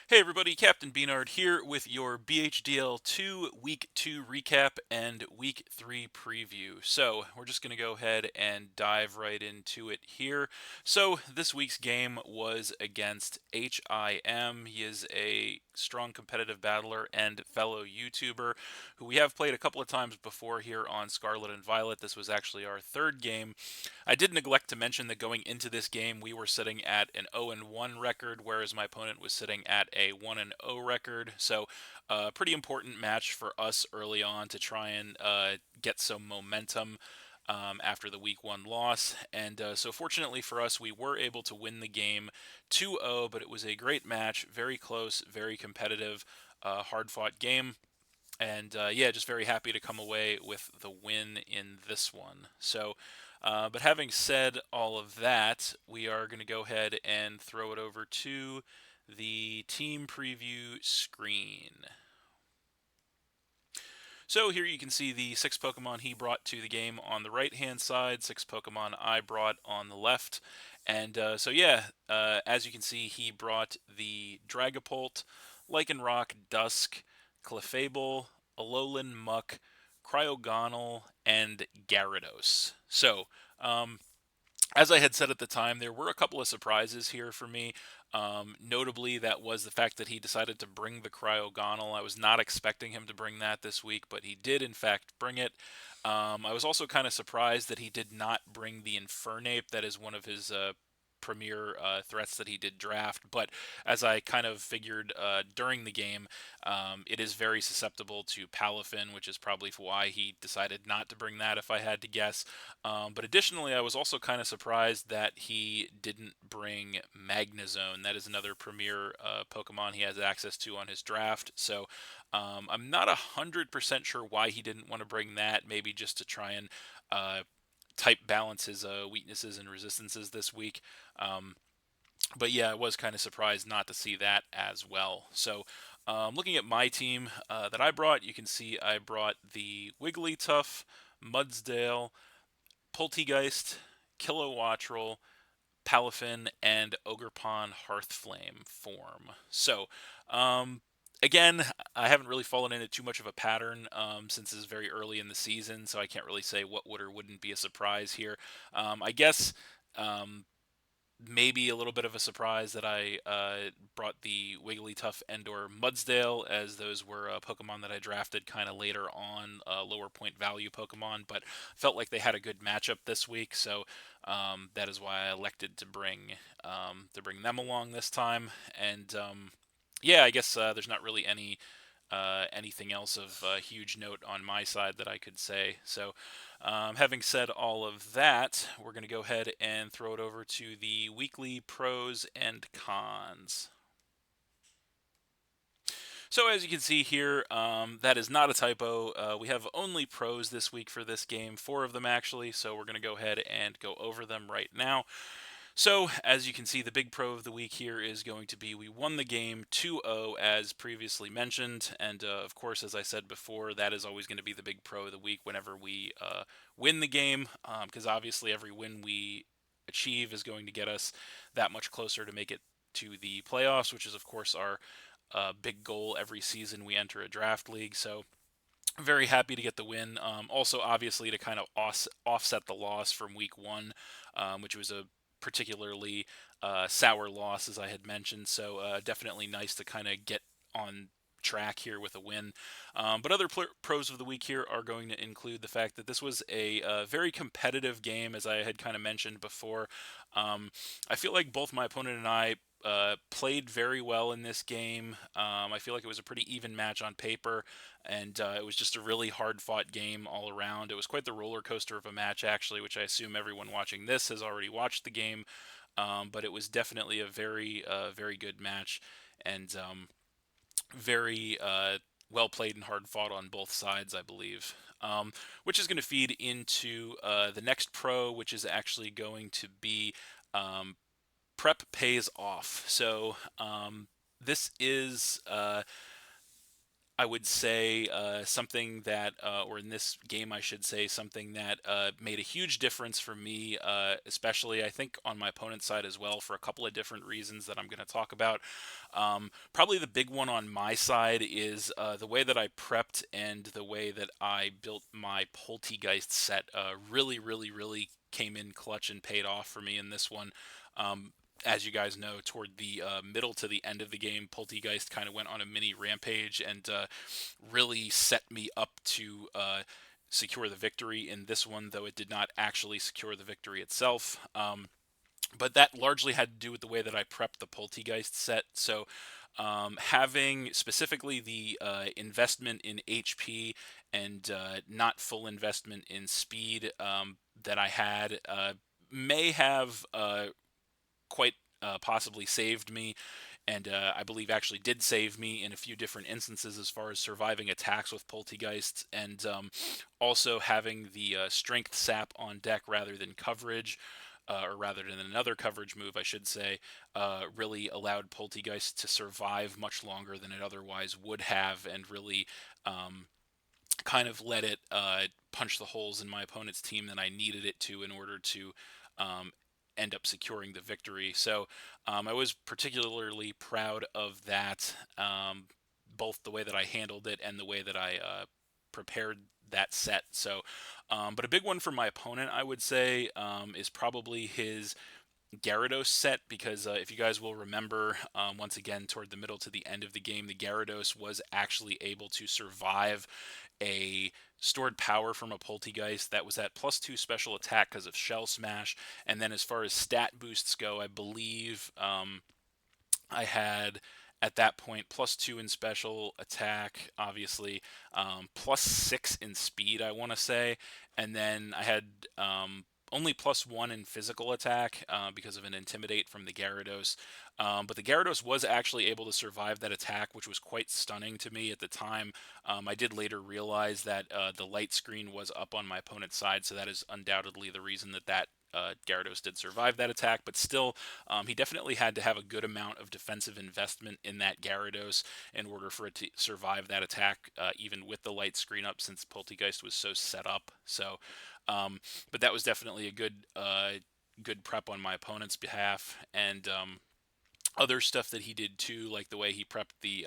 Hey everybody, Captain B-Nard here with your BHDL2 Week 2 recap and Week 3 preview. So, we're just going to go ahead and dive right into it here. So, this week's game was against HIM. He is a strong competitive battler and fellow YouTuber who we have played a couple of times before here on Scarlet and Violet. This was actually our third game. I did neglect to mention that going into this game, we were sitting at an 0-1 record, whereas my opponent was sitting at a 1-0 record. So, pretty important match for us early on to try and get some momentum after the week 1 loss. And so, fortunately for us, we were able to win the game 2-0, but it was a great match, very close, very competitive, hard fought game. And yeah, just very happy to come away with the win in this one. So, but having said all of that, we are going to go ahead and throw it over to the team preview screen. So here you can see the 6 Pokemon he brought to the game on the right-hand side, 6 Pokemon I brought on the left. And so yeah, as you can see, he brought the Dragapult, Lycanroc, Dusk, Clefable, Alolan Muck, Cryogonal, and Gyarados. So, as I had said at the time, there were a couple of surprises here for me. Notably, that was the fact that he decided to bring the Cryogonal. I was not expecting him to bring that this week, but he did, in fact, bring it. I was also kind of surprised that he did not bring the Infernape. That is one of his premier threats that he did draft. But as I kind of figured during the game, it is very susceptible to Palafin, which is probably why he decided not to bring that, if I had to guess. But additionally, I was also kind of surprised that he didn't bring Magnezone. That is another premier Pokemon he has access to on his draft. So I'm not 100% sure why he didn't want to bring that. Maybe just to try and type balance his weaknesses and resistances this week. Um, but yeah, I was kind of surprised not to see that as well. So, looking at my team that I brought, you can see I brought the Wigglytuff, Mudsdale, Poltegeist, Kilowattrel, Palafin, and Ogerpon Hearthflame form. So, again, I haven't really fallen into too much of a pattern since it's very early in the season, so I can't really say what would or wouldn't be a surprise here. I guess um, maybe a little bit of a surprise that I brought the Wigglytuff and/or Mudsdale, as those were Pokemon that I drafted kind of later on, lower point value Pokemon, but felt like they had a good matchup this week, so that is why I elected to bring them along this time. And yeah, I guess there's not really anything else of huge note on my side that I could say. So, having said all of that, we're going to go ahead and throw it over to the weekly pros and cons. So as you can see here, that is not a typo. We have only pros this week for this game, 4 of them actually, so we're going to go ahead and go over them right now. So, as you can see, the big pro of the week here is going to be we won the game 2-0 as previously mentioned, and of course, as I said before, that is always going to be the big pro of the week whenever we win the game, because obviously every win we achieve is going to get us that much closer to make it to the playoffs, which is of course our big goal every season we enter a draft league. So very happy to get the win. Also, obviously, to kind of offset the loss from week 1, which was a particularly sour loss, as I had mentioned. So definitely nice to kind of get on track here with a win. But other pros of the week here are going to include the fact that this was a very competitive game, as I had kind of mentioned before. I feel like both my opponent and I played very well in this game. I feel like it was a pretty even match on paper, and it was just a really hard fought game all around. It was quite the roller coaster of a match, actually, which I assume everyone watching this has already watched the game. But it was definitely a very good match, and very well played and hard fought on both sides, I believe. Which is going to feed into the next pro, which is actually going to be um, prep pays off. So this is I would say something that, or in this game, I should say, something that made a huge difference for me, especially I think on my opponent's side as well, for a couple of different reasons that I'm going to talk about. Probably the big one on my side is the way that I prepped and the way that I built my Poltegeist set really, really, really came in clutch and paid off for me in this one. Um, as you guys know, toward the middle to the end of the game, Poltegeist kind of went on a mini rampage and really set me up to secure the victory in this one, though it did not actually secure the victory itself. But that largely had to do with the way that I prepped the Poltegeist set. So, having specifically the investment in HP and not full investment in speed that I had may have quite possibly saved me, and I believe actually did save me in a few different instances as far as surviving attacks with Poltergeists, and also having the strength sap on deck rather than coverage. Or rather than another coverage move, I should say, really allowed Poltergeist to survive much longer than it otherwise would have, and really kind of let it punch the holes in my opponent's team that I needed it to in order to um, end up securing the victory. So I was particularly proud of that, both the way that I handled it and the way that I prepared that set. So, but a big one for my opponent, I would say, is probably his Gyarados set, because if you guys will remember, once again, toward the middle to the end of the game, the Gyarados was actually able to survive a stored power from a Poltegeist that was at +2 special attack because of Shell Smash. And then as far as stat boosts go, I believe I had at that point +2 in special attack, obviously, +6 in speed, I want to say, and then I had only +1 in physical attack because of an intimidate from the Gyarados. But the Gyarados was actually able to survive that attack, which was quite stunning to me at the time. I did later realize that the light screen was up on my opponent's side, so that is undoubtedly the reason that Gyarados did survive that attack, but still, he definitely had to have a good amount of defensive investment in that Gyarados in order for it to survive that attack, even with the light screen up, since Poltegeist was so set up. So, but that was definitely a good prep on my opponent's behalf, and other stuff that he did too, like the way he prepped the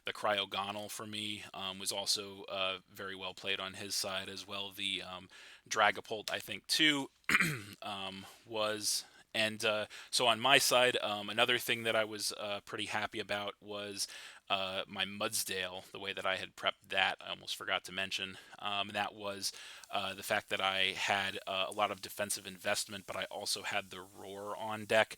Cryogonal for me, was also very well played on his side as well. The Dragapult, I think, too, was. And so on my side, another thing that I was pretty happy about was my Mudsdale, the way that I had prepped that. I almost forgot to mention. That was the fact that I had a lot of defensive investment, but I also had the Roar on deck,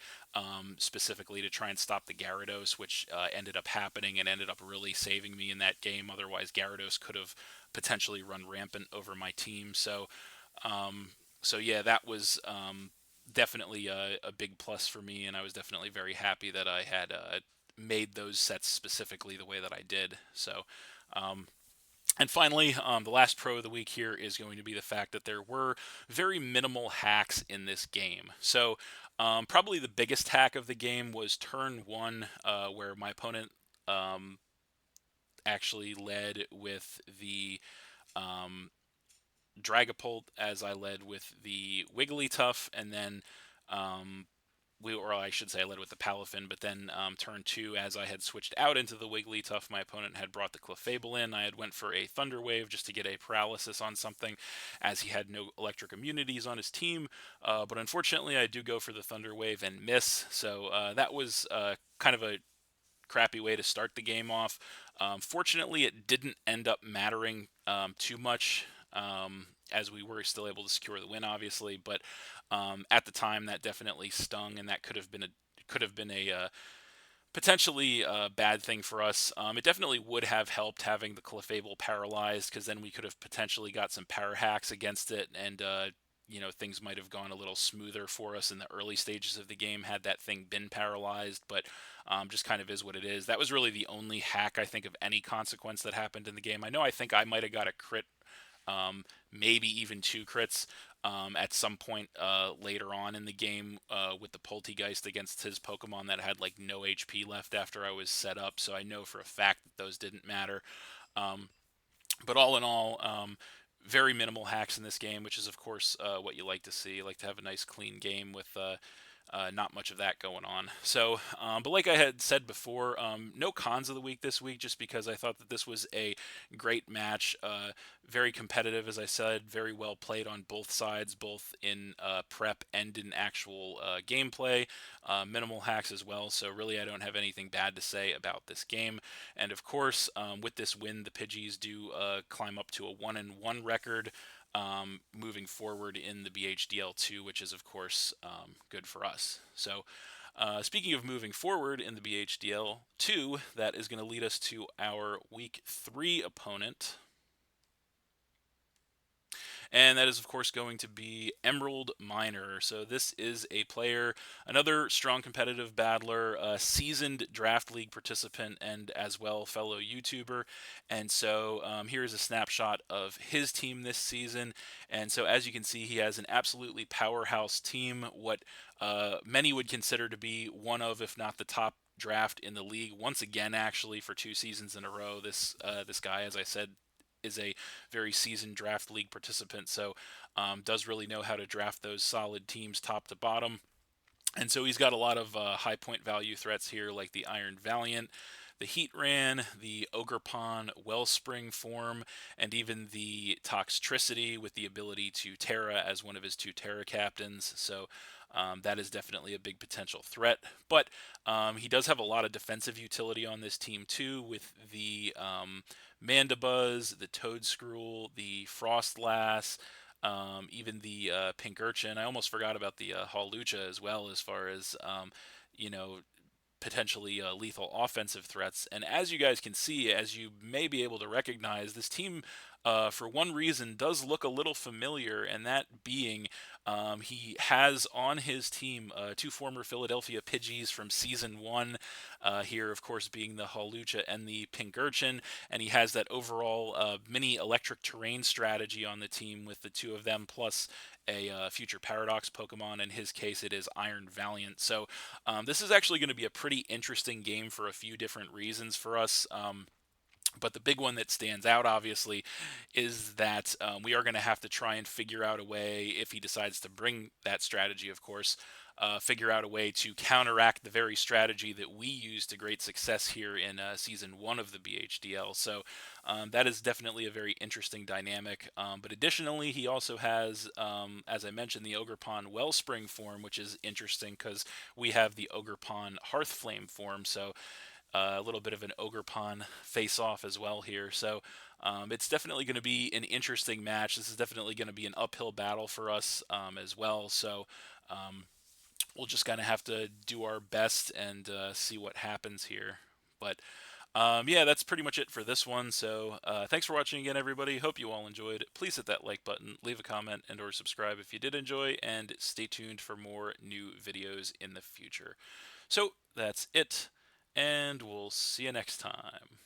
specifically to try and stop the Gyarados, which ended up happening and ended up really saving me in that game. Otherwise, Gyarados could have potentially run rampant over my team. Um, so yeah, that was definitely a big plus for me, and I was definitely very happy that I had made those sets specifically the way that I did. So, um, and finally, the last pro of the week here is going to be the fact that there were very minimal hacks in this game. So, probably the biggest hack of the game was turn one, where my opponent um, actually led with the um, Dragapult, as I led with the Wigglytuff, and then or I should say I led with the Palafin, but then turn two, as I had switched out into the Wigglytuff, my opponent had brought the Clefable in. I had went for a Thunder Wave just to get a paralysis on something, as he had no electric immunities on his team. But unfortunately, I do go for the Thunder Wave and miss. So that was kind of a crappy way to start the game off. Fortunately, it didn't end up mattering too much, as we were still able to secure the win, obviously. But at the time, that definitely stung, and that could have been a potentially a bad thing for us. It definitely would have helped having the Clefable paralyzed, because then we could have potentially got some power hacks against it, and things might have gone a little smoother for us in the early stages of the game had that thing been paralyzed. But just kind of is what it is. That was really the only hack, I think, of any consequence that happened in the game. I think I might have got a crit, maybe even two crits, at some point later on in the game, with the Poltegeist against his Pokemon that had like no HP left after I was set up. So I know for a fact that those didn't matter. But all in all, very minimal hacks in this game, which is of course what you like to see. You like to have a nice clean game with not much of that going on. So, but like I had said before, no cons of the week this week, just because I thought that this was a great match. Very competitive, as I said, very well played on both sides, both in prep and in actual gameplay. Minimal hacks as well. So really, I don't have anything bad to say about this game. And of course, with this win, the Pidgeys do climb up to a 1-1 record. Moving forward in the BHDL2, which is, of course, good for us. So, speaking of moving forward in the BHDL2, that is going to lead us to our Week 3 opponent. And that is, of course, going to be Emerald Miner. So this is a player, another strong competitive battler, a seasoned draft league participant, and as well fellow YouTuber. And so here is a snapshot of his team this season. And so as you can see, he has an absolutely powerhouse team, what many would consider to be one of, if not the top draft in the league once again, actually, for 2 seasons in a row. This guy, as I said, is a very seasoned draft league participant, so does really know how to draft those solid teams top to bottom. And so he's got a lot of high point value threats here, like the Iron Valiant, the Heatran, the Ogerpon Wellspring form, and even the Toxtricity with the ability to Terra as one of his 2 Terra captains. So that is definitely a big potential threat. But he does have a lot of defensive utility on this team too, with the Mandibuzz, the Toedscruel, the Frostlass, even the Pink Urchin. I almost forgot about the Hawlucha as well, as far as you know, potentially lethal offensive threats. And as you guys can see, as you may be able to recognize, this team, for one reason, does look a little familiar, and that being he has on his team 2 former Philadelphia Pidgeys from Season 1, here, of course, being the Hawlucha and the Pink Urchin, and he has that overall mini electric terrain strategy on the team with the 2 of them, plus a future Paradox Pokemon. In his case, it is Iron Valiant. So this is actually going to be a pretty interesting game for a few different reasons for us. But the big one that stands out, obviously, is that we are going to have to try and figure out a way, if he decides to bring that strategy, of course, figure out a way to counteract the very strategy that we used to great success here in Season 1 of the BHDL. So that is definitely a very interesting dynamic. But additionally, he also has, as I mentioned, the Ogerpon Wellspring form, which is interesting because we have the Ogerpon Hearthflame form. So a little bit of an Ogerpon face-off as well here. So it's definitely going to be an interesting match. This is definitely going to be an uphill battle for us as well. So we'll just kind of have to do our best and see what happens here. But yeah, that's pretty much it for this one. So thanks for watching again, everybody. Hope you all enjoyed. Please hit that like button, leave a comment, and or subscribe if you did enjoy, and stay tuned for more new videos in the future. So that's it, and we'll see you next time.